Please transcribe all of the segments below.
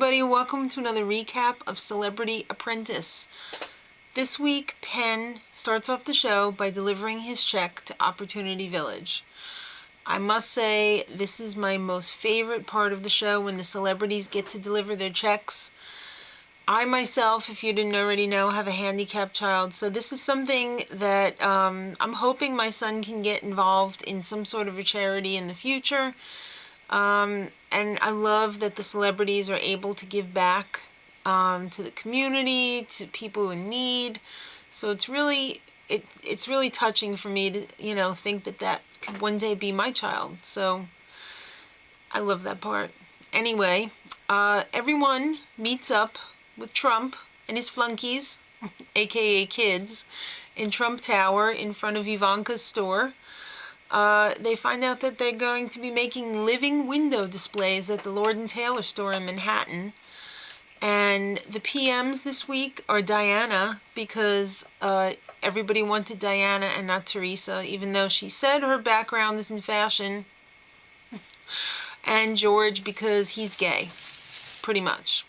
everybody, welcome to another recap of Celebrity Apprentice. This week, Penn starts off the show by delivering his check to Opportunity Village. I must say, this is my most favorite part of the show, when the celebrities get to deliver their checks. I myself, if you didn't already know, have a handicapped child, so this is something that I'm hoping my son can get involved in some sort of a charity in the future. And I love that the celebrities are able to give back to the community, to people in need. So it's really touching for me to think that could one day be my child. So I love that part. Anyway, everyone meets up with Trump and his flunkies, aka kids, in Trump Tower in front of Ivanka's store. They find out that they're going to be making living window displays at the Lord & Taylor store in Manhattan. And the PMs this week are Diana, because everybody wanted Diana and not Teresa, even though she said her background is in fashion. And George, because he's gay, pretty much.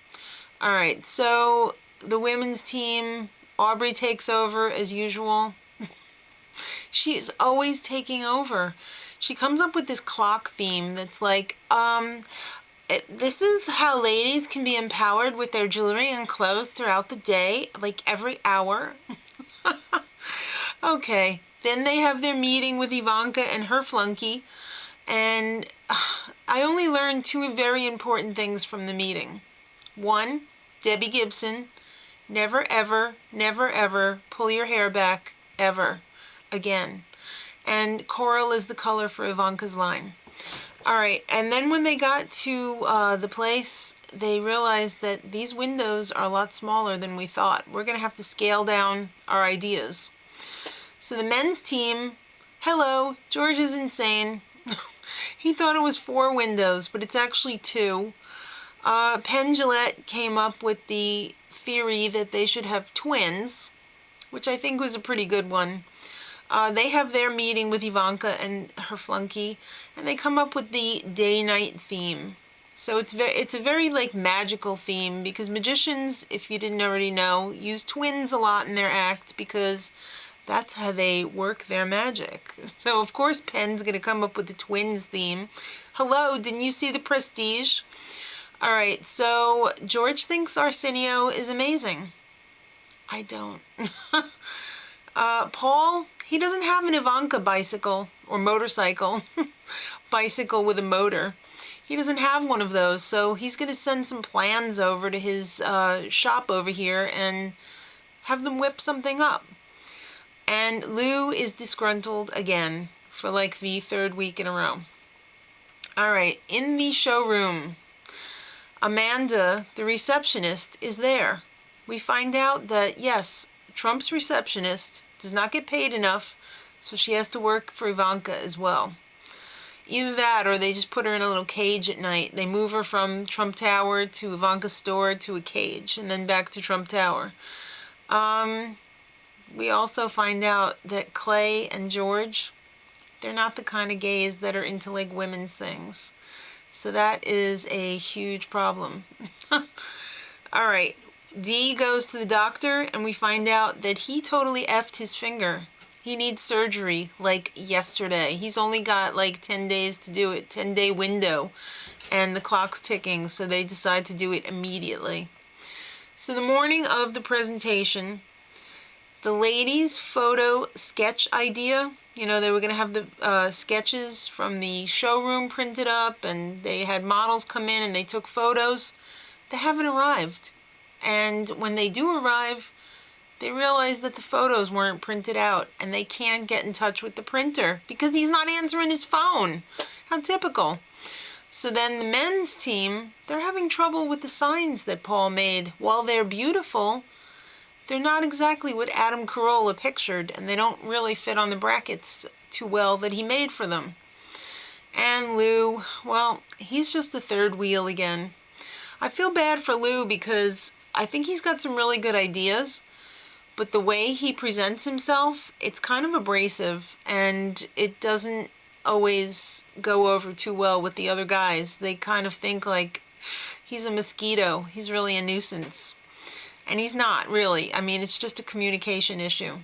Alright, so the women's team, Aubrey takes over as usual. She is always taking over. She comes up with this clock theme that's like, this is how ladies can be empowered with their jewelry and clothes throughout the day, like every hour. Okay, then they have their meeting with Ivanka and her flunky, and I only learned two very important things from the meeting. One, Debbie Gibson, never ever, never ever pull your hair back, ever. Again. And coral is the color for Ivanka's line. Alright, and then when they got to the place, they realized that these windows are a lot smaller than we thought. We're going to have to scale down our ideas. So the men's team, hello, George is insane. He thought it was 4 windows, but it's actually 2. Penn Jillette came up with the theory that they should have twins, which I think was a pretty good one. They have their meeting with Ivanka and her flunky, and they come up with the day-night theme. So it's a very like magical theme, because magicians, if you didn't already know, use twins a lot in their act, because that's how they work their magic. So of course Penn's gonna come up with the twins theme. Hello, didn't you see the Prestige? Alright, so George thinks Arsenio is amazing. I don't. Paul, he doesn't have an Ivanka bicycle or motorcycle, bicycle with a motor. He doesn't have one of those, so he's going to send some plans over to his shop over here and have them whip something up. And Lou is disgruntled again for like the 3rd week in a row. Alright, in the showroom, Amanda, the receptionist, is there. We find out that, yes, Trump's receptionist does not get paid enough, so she has to work for Ivanka as well. Either that, or they just put her in a little cage at night. They move her from Trump Tower to Ivanka's store to a cage, and then back to Trump Tower. We also find out that Clay and George, they're not the kind of gays that are into like women's things. So that is a huge problem. Alright. D goes to the doctor, and we find out that he totally effed his finger. He needs surgery, like, yesterday. He's only got, like, 10 days to do it, 10-day window, and the clock's ticking, so they decide to do it immediately. So the morning of the presentation, the ladies' photo sketch idea, they were going to have the sketches from the showroom printed up, and they had models come in and they took photos. They haven't arrived. And when they do arrive, they realize that the photos weren't printed out, and they can't get in touch with the printer because he's not answering his phone. How typical. So then the men's team, they're having trouble with the signs that Paul made. While they're beautiful, they're not exactly what Adam Carolla pictured, and they don't really fit on the brackets too well that he made for them. And Lou, well, he's just the 3rd wheel again. I feel bad for Lou because I think he's got some really good ideas, but the way he presents himself, it's kind of abrasive, and it doesn't always go over too well with the other guys. They kind of think like, He's a mosquito. He's really a nuisance. And he's not, really. I mean, it's just a communication issue.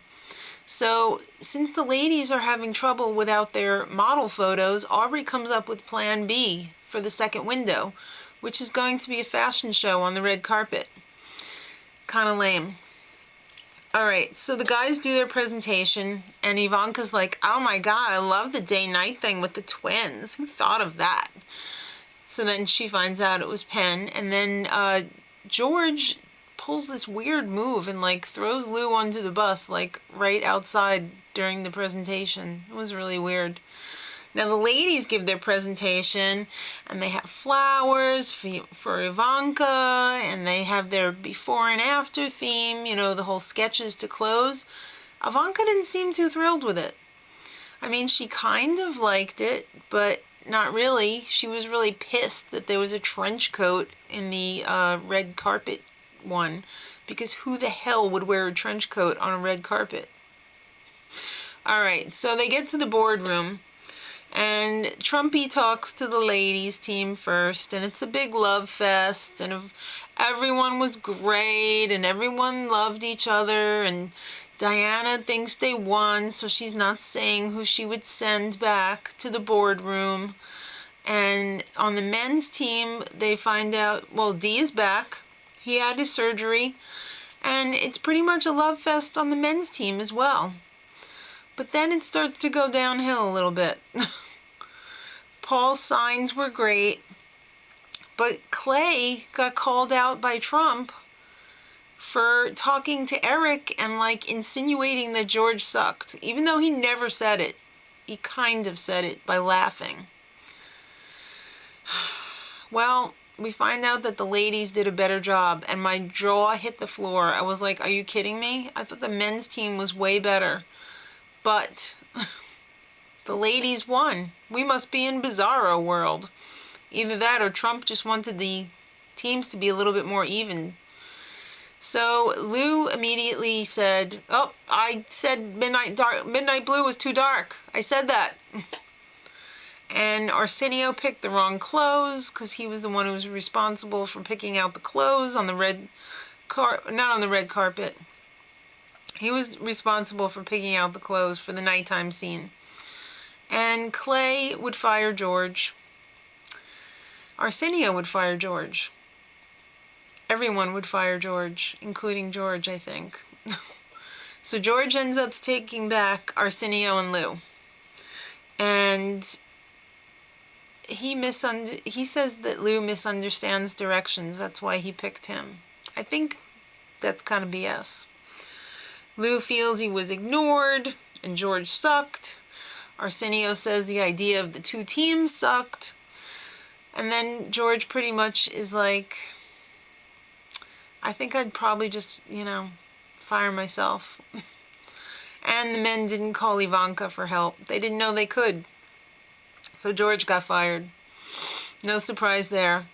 So, since the ladies are having trouble without their model photos, Aubrey comes up with plan B for the second window, which is going to be a fashion show on the red carpet. Kind of lame. Alright, so the guys do their presentation, and Ivanka's like, oh my god, I love the day-night thing with the twins. Who thought of that? So then she finds out it was Penn, and then George pulls this weird move and like throws Lou onto the bus, like right outside during the presentation. It was really weird. Now the ladies give their presentation, and they have flowers for Ivanka, and they have their before and after theme, you know, the whole sketches to close. Ivanka didn't seem too thrilled with it. I mean, she kind of liked it, but not really. She was really pissed that there was a trench coat in the red carpet one, because who the hell would wear a trench coat on a red carpet? Alright, so they get to the boardroom, and Trumpy talks to the ladies team first, and it's a big love fest, and everyone was great, and everyone loved each other, and Diana thinks they won, so she's not saying who she would send back to the boardroom. And on the men's team, they find out, well, D is back. He had his surgery, and it's pretty much a love fest on the men's team as well. But then it starts to go downhill a little bit. Paul's signs were great, but Clay got called out by Trump for talking to Eric and like insinuating that George sucked, even though he never said it. He kind of said it by laughing. Well, we find out that the ladies did a better job, and my jaw hit the floor. I was like, are you kidding me? I thought the men's team was way better. But the ladies won. We must be in bizarro world. Either that or Trump just wanted the teams to be a little bit more even. So Lou immediately said, oh, I said midnight blue was too dark. I said that. And Arsenio picked the wrong clothes because he was the one who was responsible for picking out the clothes on the not on the red carpet. He was responsible for picking out the clothes for the nighttime scene. And Clay would fire George. Arsenio would fire George. Everyone would fire George, including George, I think. So George ends up taking back Arsenio and Lou. And he says that Lou misunderstands directions. That's why he picked him. I think that's kind of BS. Lou feels he was ignored and George sucked. Arsenio says the idea of the two teams sucked. And then George pretty much is like, I think I'd probably just, fire myself. And the men didn't call Ivanka for help. They didn't know they could. So George got fired. No surprise there.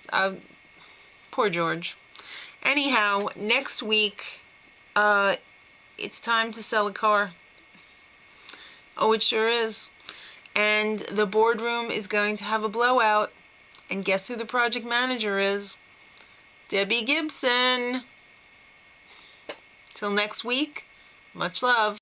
Poor George. Anyhow, next week, it's time to sell a car. Oh, it sure is. And the boardroom is going to have a blowout. And guess who the project manager is? Debbie Gibson. Till next week, much love.